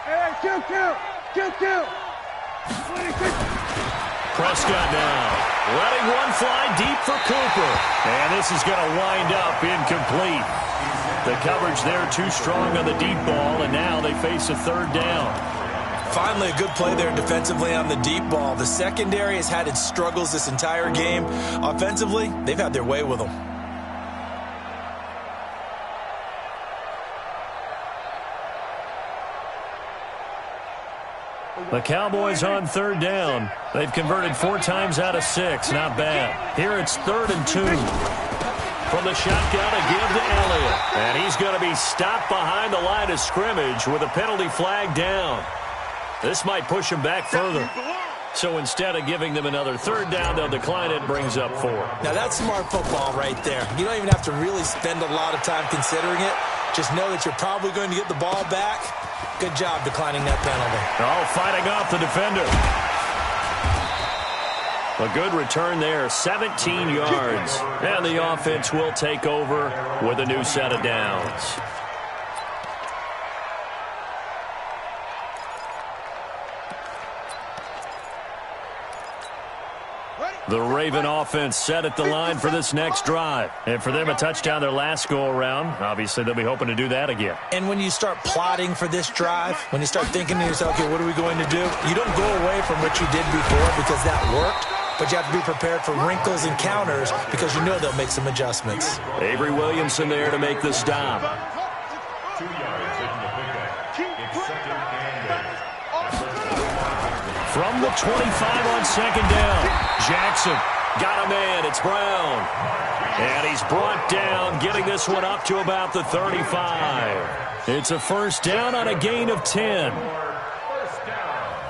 Hey, kill. 26. Prescott now letting one fly deep for Cooper. And this is going to wind up incomplete. The coverage there too strong on the deep ball, and now they face a 3rd down. Finally, a good play there defensively on the deep ball. The secondary has had its struggles this entire game. Offensively, they've had their way with them. The Cowboys on 3rd down. They've converted 4 times out of 6. Not bad. Here it's 3rd and 2. From the shotgun, a give to Elliott. And he's going to be stopped behind the line of scrimmage with a penalty flag down. This might push him back further. So instead of giving them another 3rd down, they'll decline it. Brings up 4. Now that's smart football right there. You don't even have to really spend a lot of time considering it. Just know that you're probably going to get the ball back. Good job declining that penalty. Oh, fighting off the defender. A good return there, 17 yards. And the offense will take over with a new set of downs. The Raven offense set at the line for this next drive. And for them, a touchdown their last go-around. Obviously, they'll be hoping to do that again. And when you start plotting for this drive, when you start thinking to yourself, okay, what are we going to do? You don't go away from what you did before because that worked, but you have to be prepared for wrinkles and counters because you know they'll make some adjustments. Avery Williamson there to make the stop. 2 yards taking the pickup. It's second and 8. From the 25 on second down, Jackson got a man. It's Brown. And he's brought down, getting this one up to about the 35. It's a first down on a gain of 10. First down.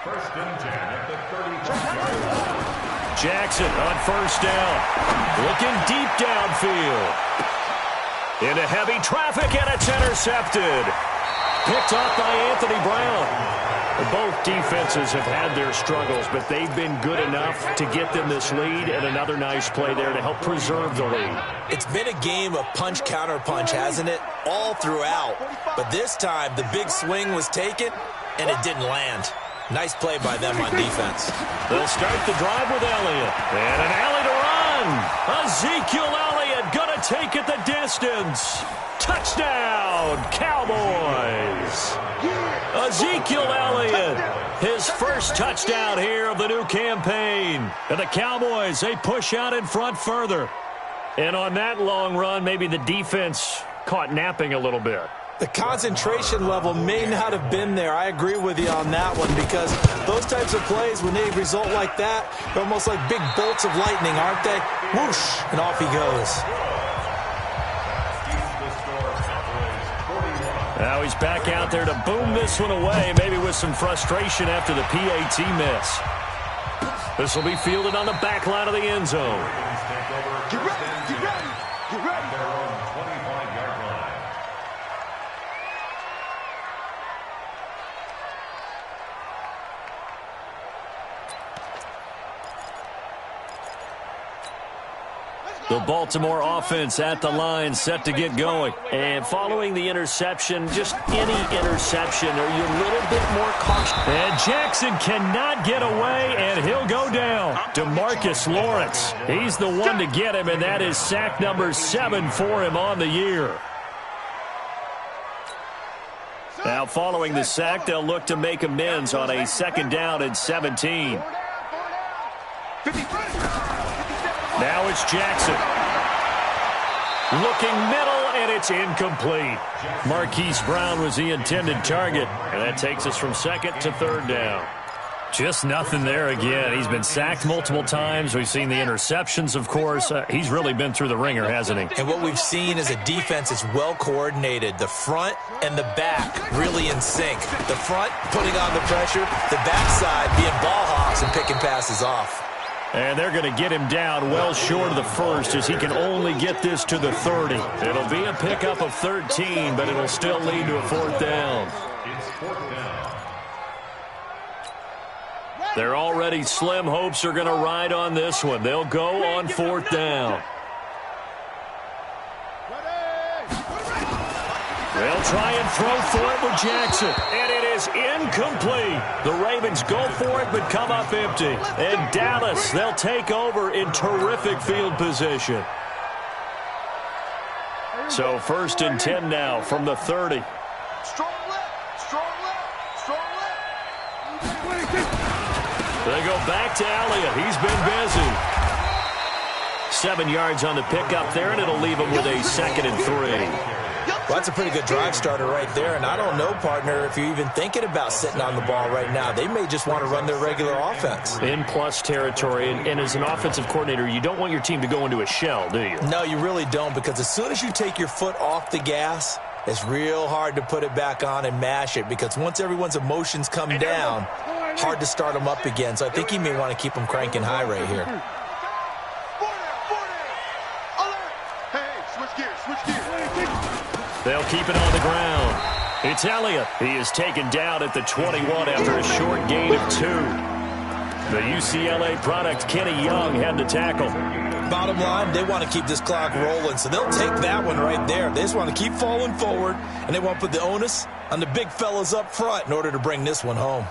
First and 10 at the 35. Jackson on first down. Looking deep downfield. Into heavy traffic, and it's intercepted. Picked off by Anthony Brown. Both defenses have had their struggles, but they've been good enough to get them this lead, and another nice play there to help preserve the lead. It's been a game of punch-counter-punch, hasn't it? All throughout. But this time, the big swing was taken, and it didn't land. Nice play by them on defense. They'll start the drive with Elliott. And an alley to run. Ezekiel Elliott going to take it the distance. Touchdown, Cowboys. Ezekiel Elliott, his first touchdown here of the new campaign. And the Cowboys, they push out in front further. And on that long run, maybe the defense caught napping a little bit. The concentration level may not have been there. I agree with you on that one because those types of plays, when they result like that, they're almost like big bolts of lightning, aren't they? Whoosh, and off he goes. Now he's back out there to boom this one away, maybe with some frustration after the PAT miss. This will be fielded on the back line of the end zone. Get ready, get ready, get ready. Their own 25-yard line. The Baltimore offense at the line, set to get going. And following the interception, just any interception, are you a little bit more cautious? And Jackson cannot get away, and he'll go down. DeMarcus Lawrence, he's the one to get him, and that is sack number 7 for him on the year. Now, following the sack, they'll look to make amends on a second down and 17. Now it's Jackson. Looking middle, and it's incomplete. Marquise Brown was the intended target, and that takes us from second to third down. Just nothing there again. He's been sacked multiple times. We've seen the interceptions, of course. He's really been through the ringer, hasn't he? And what we've seen is a defense that's well coordinated. The front and the back really in sync. The front putting on the pressure, the backside being ball hawks and picking passes off. And they're going to get him down well short of the first as he can only get this to the 30. It'll be a pickup of 13, but it'll still lead to a fourth down. It's fourth down. Their already slim hopes are going to ride on this one. They'll go on fourth down. They'll try and throw for it with Jackson. And it is incomplete. The Ravens go for it but come up empty. And Dallas, they'll take over in terrific field position. So first and 10 now from the 30. Strong left, strong left, strong left. They go back to Elliott. He's been busy. 7 yards on the pickup there, and it'll leave him with a 2nd and 3. Well, that's a pretty good drive starter right there, and I don't know, partner, if you're even thinking about sitting on the ball right now. They may just want to run their regular offense. In plus territory, and as an offensive coordinator, you don't want your team to go into a shell, do you? No, you really don't, because as soon as you take your foot off the gas, it's real hard to put it back on and mash it, because once everyone's emotions come down, hard to start them up again. So I think he may want to keep them cranking high right here. They'll keep it on the ground. It's Elliott. He is taken down at the 21 after a short gain of 2. The UCLA product, Kenny Young, had the tackle. Bottom line, they want to keep this clock rolling, so they'll take that one right there. They just want to keep falling forward, and they want to put the onus on the big fellas up front in order to bring this one home.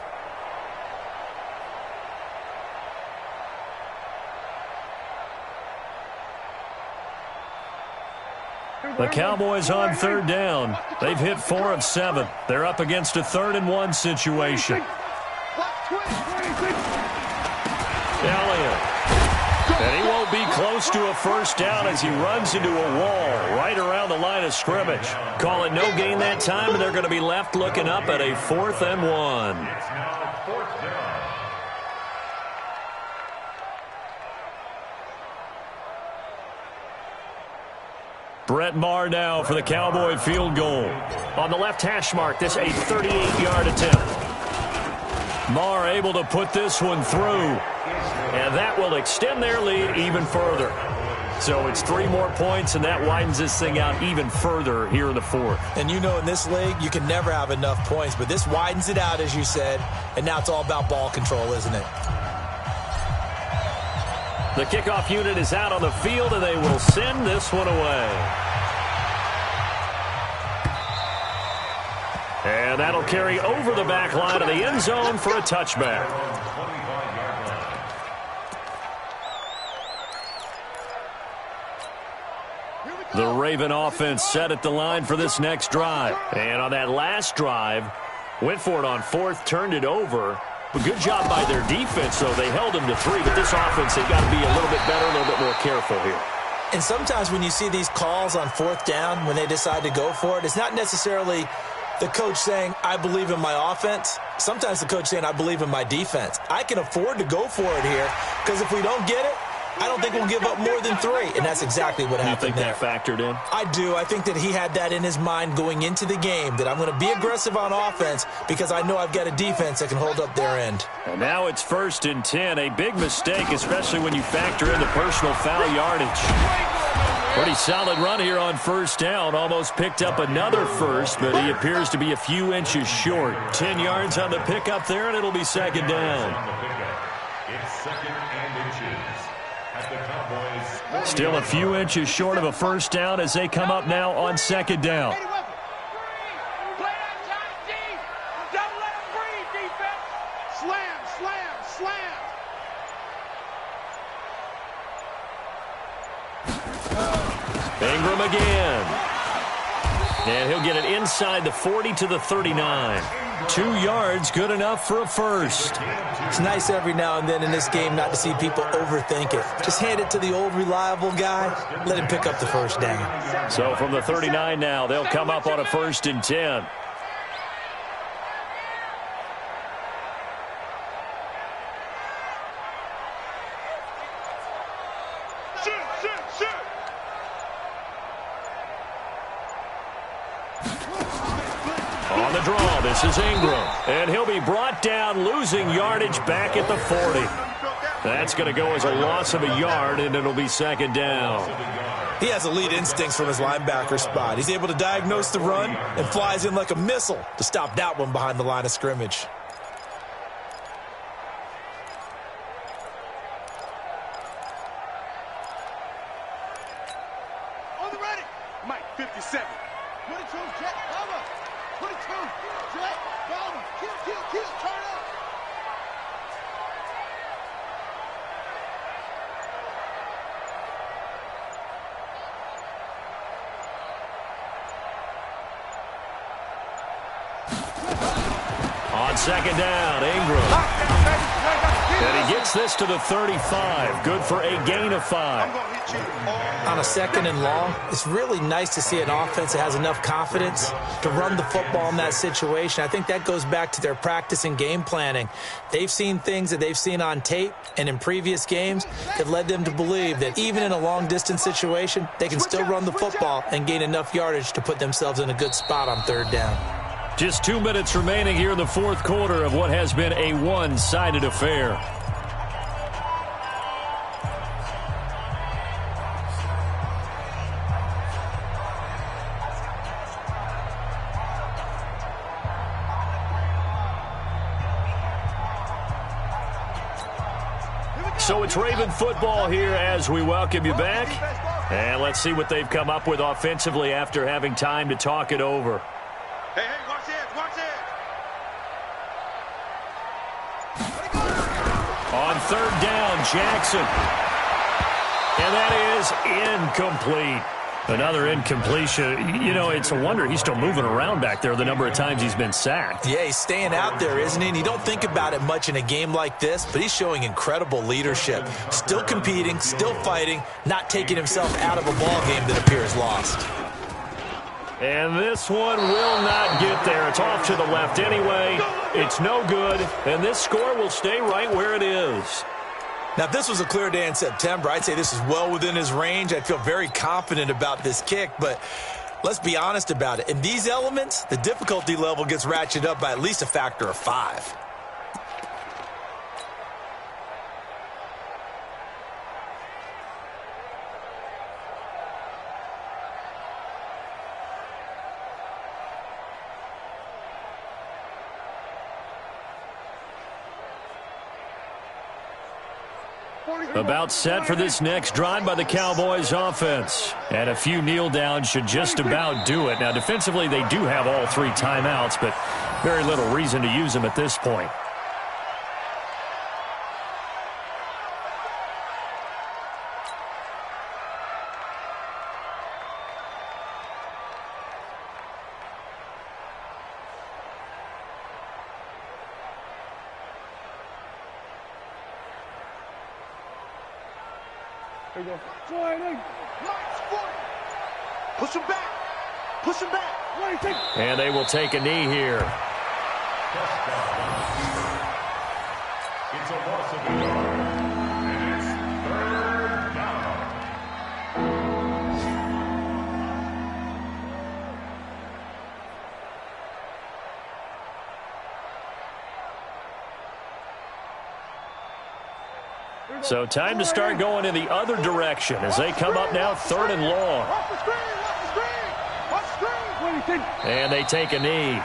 The Cowboys on third down. They've hit 4 of 7. They're up against a 3rd and 1 situation. Elliott. And he won't be close to a first down as he runs into a wall right around the line of scrimmage. Call it no gain that time, and they're going to be left looking up at a 4th and 1. It's now 4th down. Brett Maher now for the Cowboy field goal. On the left hash mark, this a 38-yard attempt. Maher able to put this one through. And that will extend their lead even further. So it's 3 more points, and that widens this thing out even further here in the 4th. And you know in this league, you can never have enough points, but this widens it out, as you said, and now it's all about ball control, isn't it? The kickoff unit is out on the field, and they will send this one away. And that'll carry over the back line of the end zone for a touchback. The Raven offense set at the line for this next drive. And on that last drive, went for it on 4th, turned it over. But good job by their defense, though. They held them to 3, but this offense, they've got to be a little bit better, a little bit more careful here. And sometimes when you see these calls on 4th down, when they decide to go for it, it's not necessarily the coach saying, I believe in my offense. Sometimes the coach saying, I believe in my defense. I can afford to go for it here because if we don't get it, I don't think we'll give up more than 3, and that's exactly what happened. You think that factored in? I do. I think that he had that in his mind going into the game, that I'm going to be aggressive on offense because I know I've got a defense that can hold up their end. And now it's 1st and 10, a big mistake, especially when you factor in the personal foul yardage. Pretty solid run here on 1st down. Almost picked up another first, but he appears to be a few inches short. 10 yards on the pickup there, and it'll be 2nd down. It's 2nd and inches. At the Cowboys. Still a few inches short of a first down as they come up now on 2nd down. Ingram again. And he'll get it inside the 40 to the 39. 2 yards, good enough for a first. It's nice every now and then in this game not to see people overthink it. Just hand it to the old reliable guy. Let him pick up the first down. So from the 39 now, they'll come up on a 1st and 10. On the draw, this is Ingram. And he'll be brought down, losing yardage back at the 40. That's going to go as a loss of a yard, and it'll be 2nd down. He has elite instincts from his linebacker spot. He's able to diagnose the run and flies in like a missile to stop that one behind the line of scrimmage. On the ready. Mike, 57. 22, Jet, cover. 22, Jet, cover. Kill, turn up. On 2nd down, Ingram. And he gets this to the 35. Good for a gain of 5. On a 2nd and long, it's really nice to see an offense that has enough confidence to run the football in that situation. I think that goes back to their practice and game planning. They've seen things that they've seen on tape and in previous games that led them to believe that even in a long-distance situation, they can still run the football and gain enough yardage to put themselves in a good spot on 3rd down. Just 2 minutes remaining here in the 4th quarter of what has been a one-sided affair. So it's Raven football here as we welcome you back. And let's see what they've come up with offensively after having time to talk it over. Hey, watch it, watch it. On 3rd down, Jackson. And that is incomplete. Another incompletion. You know, it's a wonder he's still moving around back there the number of times he's been sacked. Yeah, he's staying out there, isn't he? And you don't think about it much in a game like this, but he's showing incredible leadership. Still competing, still fighting, not taking himself out of a ball game that appears lost. And this one will not get there. It's off to the left anyway. It's no good, and this score will stay right where it is. Now, if this was a clear day in September, I'd say this is well within his range. I'd feel very confident about this kick, but let's be honest about it. In these elements, the difficulty level gets ratcheted up by at least a factor of 5. About set for this next drive by the Cowboys offense. And a few kneel downs should just about do it. Now, defensively, they do have all 3 timeouts, but very little reason to use them at this point. There you go. Push him back. Push him back. And they will take a knee here. It's a loss of a yard. And it's 3rd down. So time to start going in the other direction as they come up now 3rd and long. Watch the screen. Watch the screen. What do you think? And they take a knee.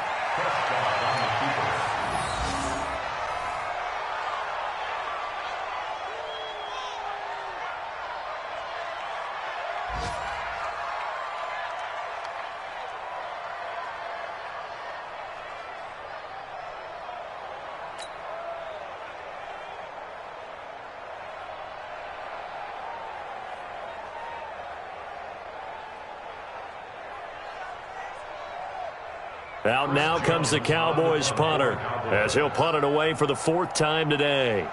Out now comes the Cowboys punter as he'll punt it away for the 4th time today.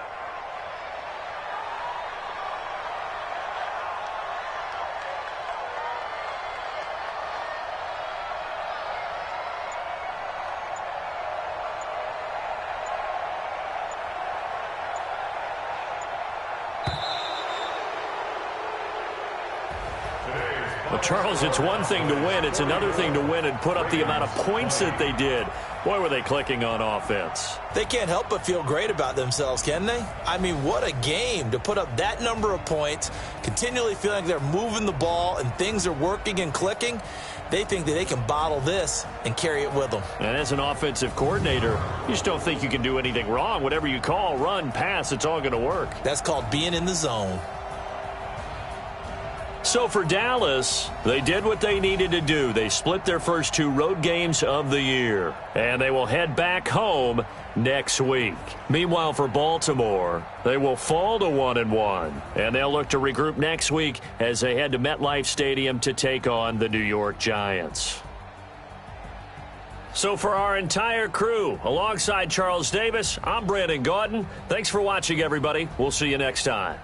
Well, Charles, it's one thing to win. It's another thing to win and put up the amount of points that they did. Boy, were they clicking on offense. They can't help but feel great about themselves, can they? I mean, what a game to put up that number of points, continually feeling like they're moving the ball and things are working and clicking. They think that they can bottle this and carry it with them. And as an offensive coordinator, you just don't think you can do anything wrong. Whatever you call, run, pass, it's all going to work. That's called being in the zone. So for Dallas, they did what they needed to do. They split their first 2 road games of the year, and they will head back home next week. Meanwhile, for Baltimore, they will fall to 1-1, and they'll look to regroup next week as they head to MetLife Stadium to take on the New York Giants. So for our entire crew, alongside Charles Davis, I'm Brandon Gaudin. Thanks for watching, everybody. We'll see you next time.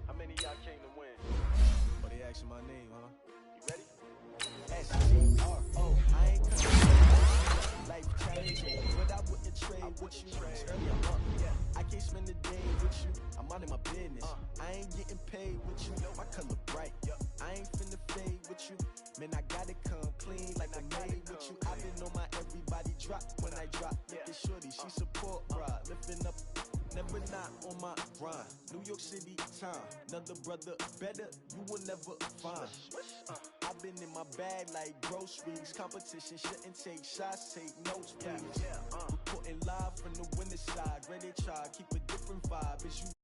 How many of y'all came to win? Oh, they asking my name, huh? You ready? S-T-R-O, I ain't coming. Life shade with you. My color bright, I ain't finna fade with you. Man, I gotta come clean like I made with you. I been on my everybody drop when I drop. Look at shorty, she support, bruh. Lifting up, never not on my grind. New York City time, another brother better, you will never find. I've been in my bag like groceries. Competition shouldn't take shots, take notes, please. Reporting live from the winter side. Ready to try, keep a different vibe. Is you